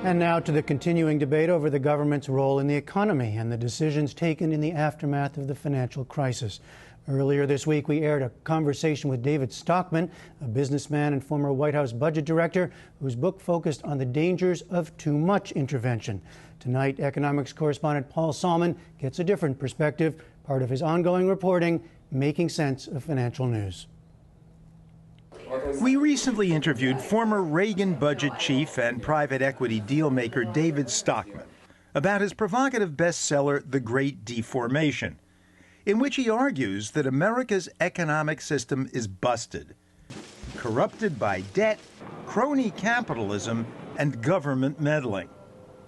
And now to the continuing debate over the government's role in the economy and the decisions taken in the aftermath of the financial crisis. Earlier this week, we aired a conversation with David Stockman, a businessman and former White House budget director, whose book focused on the dangers of too much intervention. Tonight, economics correspondent Paul Salmon gets a different perspective, part of his ongoing reporting, making sense of financial news. We recently interviewed former Reagan budget chief and private equity dealmaker David Stockman about his provocative bestseller, The Great Deformation, in which he argues that America's economic system is busted, corrupted by debt, crony capitalism, and government meddling.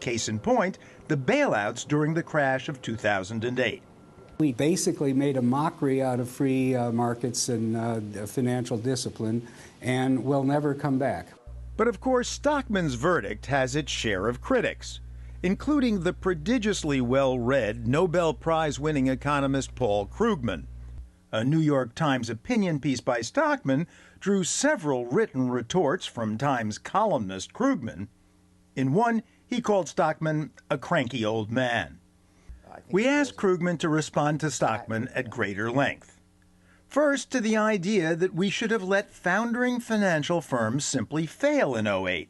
Case in point, the bailouts during the crash of 2008. We basically made a mockery out of free markets and financial discipline, and we'll never come back. But of course, Stockman's verdict has its share of critics, including the prodigiously well-read Nobel Prize winning economist Paul Krugman. A New York Times opinion piece by Stockman drew several written retorts from Times columnist Krugman. In one, he called Stockman a cranky old man. We asked Krugman to respond to Stockman at greater length. First, to the idea that we should have let foundering financial firms simply fail in '08.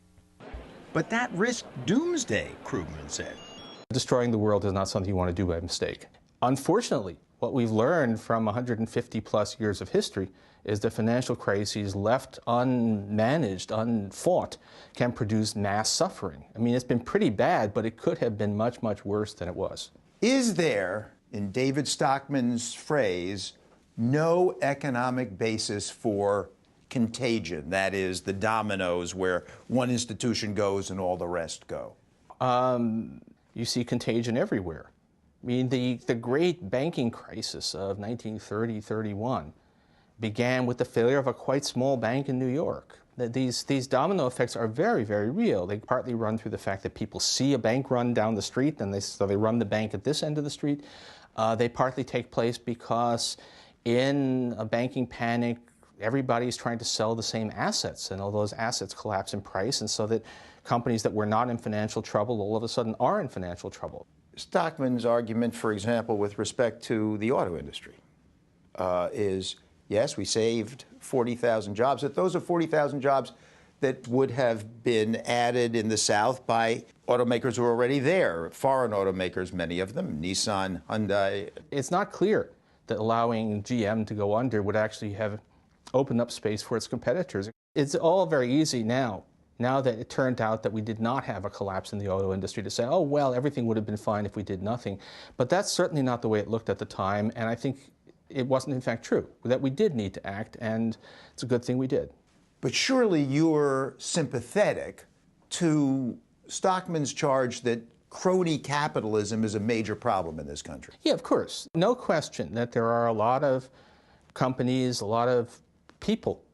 But that risked doomsday, Krugman said. Destroying the world is not something you want to do by mistake. Unfortunately, what we've learned from 150-plus years of history is that financial crises left unmanaged, unfought, can produce mass suffering. I mean, it's been pretty bad, but it could have been much, much worse than it was. Is there, in David Stockman's phrase, no economic basis for contagion? That is, the dominoes where one institution goes and all the rest go. You see contagion everywhere. I mean, the great banking crisis of 1930-31 began with the failure of a quite small bank in New York. These domino effects are very, very real. They partly run through the fact that people see a bank run down the street, and so they run the bank at this end of the street. They partly take place because in a banking panic, everybody's trying to sell the same assets, and all those assets collapse in price, and so that companies that were not in financial trouble all of a sudden are in financial trouble. Stockman's argument, for example, with respect to the auto industry is, yes, we saved 40,000 jobs, but those are 40,000 jobs that would have been added in the South by automakers who are already there, foreign automakers, many of them, Nissan, Hyundai. It's not clear that allowing GM to go under would actually have opened up space for its competitors. It's all very easy now that it turned out that we did not have a collapse in the auto industry, to say, oh, well, everything would have been fine if we did nothing. But that's certainly not the way it looked at the time, and I think it wasn't, in fact, true, that we did need to act, and it's a good thing we did. But surely you're sympathetic to Stockman's charge that crony capitalism is a major problem in this country. Yeah, of course. No question that there are a lot of companies, a lot of people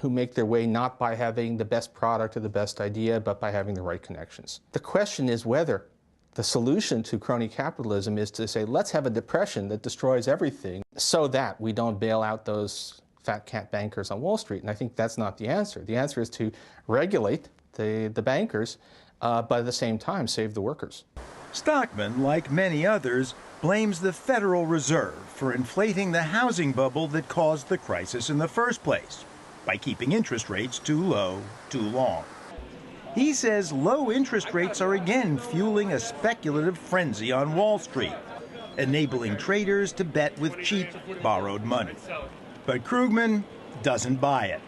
who make their way not by having the best product or the best idea, but by having the right connections. The question is whether the solution to crony capitalism is to say, let's have a depression that destroys everything so that we don't bail out those fat cat bankers on Wall Street. And I think that's not the answer. The answer is to regulate the bankers, but at the same time save the workers. Stockman, like many others, blames the Federal Reserve for inflating the housing bubble that caused the crisis in the first place by keeping interest rates too low, too long. He says low interest rates are again fueling a speculative frenzy on Wall Street, enabling traders to bet with cheap, borrowed money. But Krugman doesn't buy it.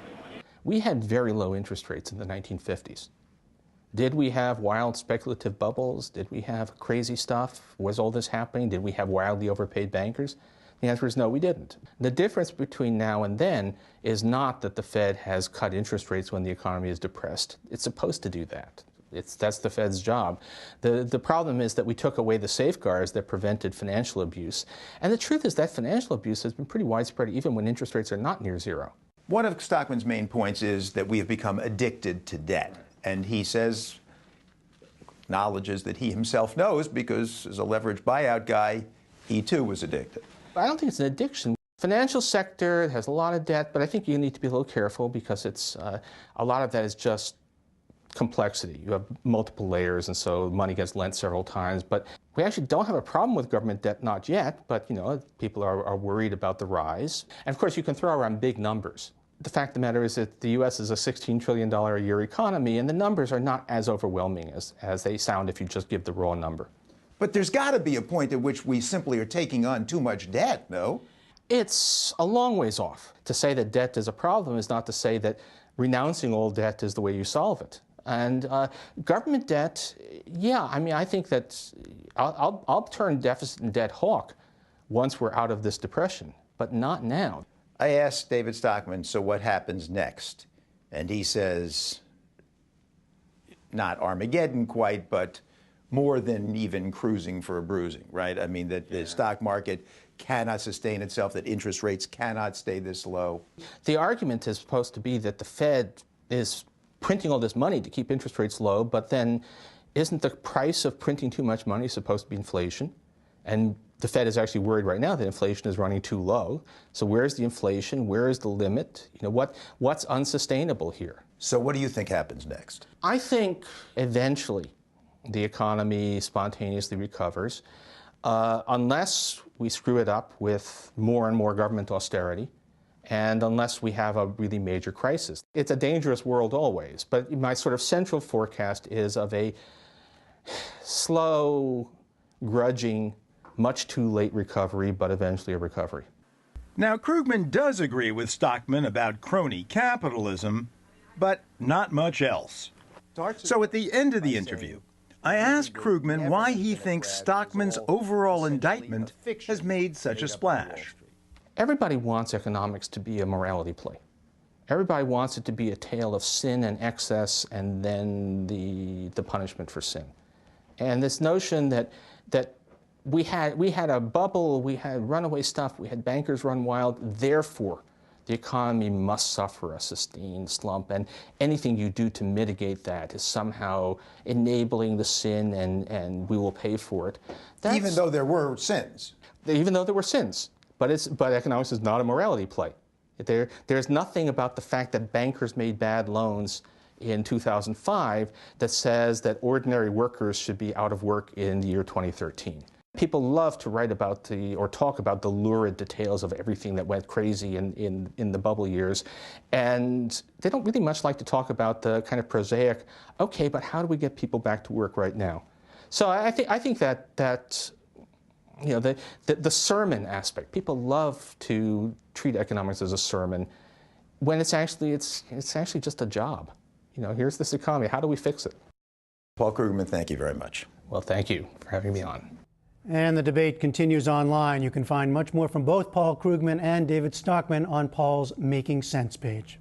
We had very low interest rates in the 1950s. Did we have wild speculative bubbles? Did we have crazy stuff? Was all this happening? Did we have wildly overpaid bankers? The answer is no, we didn't. The difference between now and then is not that the Fed has cut interest rates when the economy is depressed. It's supposed to do that. That's the Fed's job. The problem is that we took away the safeguards that prevented financial abuse. And the truth is that financial abuse has been pretty widespread even when interest rates are not near zero. One of Stockman's main points is that we have become addicted to debt. And he says, acknowledges that he himself knows because as a leveraged buyout guy, he too was addicted. I don't think it's an addiction. Financial sector has a lot of debt, but I think you need to be a little careful because it's a lot of that is just complexity. You have multiple layers, and so money gets lent several times. But we actually don't have a problem with government debt, not yet, but people are worried about the rise. And of course, you can throw around big numbers. The fact of the matter is that the U.S. is a $16 trillion a year economy, and the numbers are not as overwhelming as they sound if you just give the raw number. But there's got to be a point at which we simply are taking on too much debt, no? It's a long ways off. To say that debt is a problem is not to say that renouncing all debt is the way you solve it. And government debt, yeah, I mean, I think that I'll turn deficit and debt hawk once we're out of this depression, but not now. I asked David Stockman, so what happens next? And he says, not Armageddon quite, but more than even cruising for a bruising, right? I mean, that the stock market cannot sustain itself, that interest rates cannot stay this low. The argument is supposed to be that the Fed is printing all this money to keep interest rates low, but then isn't the price of printing too much money supposed to be inflation? And the Fed is actually worried right now that inflation is running too low. So where's the inflation? Where is the limit? What's unsustainable here? So what do you think happens next? I think eventually the economy spontaneously recovers, unless we screw it up with more and more government austerity, and unless we have a really major crisis. It's a dangerous world always, but my sort of central forecast is of a slow, grudging, much too late recovery, but eventually a recovery. Now, Krugman does agree with Stockman about crony capitalism, but not much else. So at the end of the interview, I asked Krugman why he thinks Stockman's overall indictment has made such a splash. Everybody wants economics to be a morality play. Everybody wants it to be a tale of sin and excess and then the punishment for sin. And this notion that we had a bubble, we had runaway stuff, we had bankers run wild, therefore the economy must suffer a sustained slump, and anything you do to mitigate that is somehow enabling the sin and we will pay for it. Even though there were sins. Even though there were sins. But economics is not a morality play. There's nothing about the fact that bankers made bad loans in 2005 that says that ordinary workers should be out of work in the year 2013. People love to write about or talk about the lurid details of everything that went crazy in the bubble years, and they don't really much like to talk about the kind of prosaic, okay, but how do we get people back to work right now? So I think that the sermon aspect, people love to treat economics as a sermon when it's actually just a job. Here's this economy, how do we fix it? Paul Krugman, thank you very much. Well, thank you for having me on. And the debate continues online. You can find much more from both Paul Krugman and David Stockman on Paul's Making Sense page.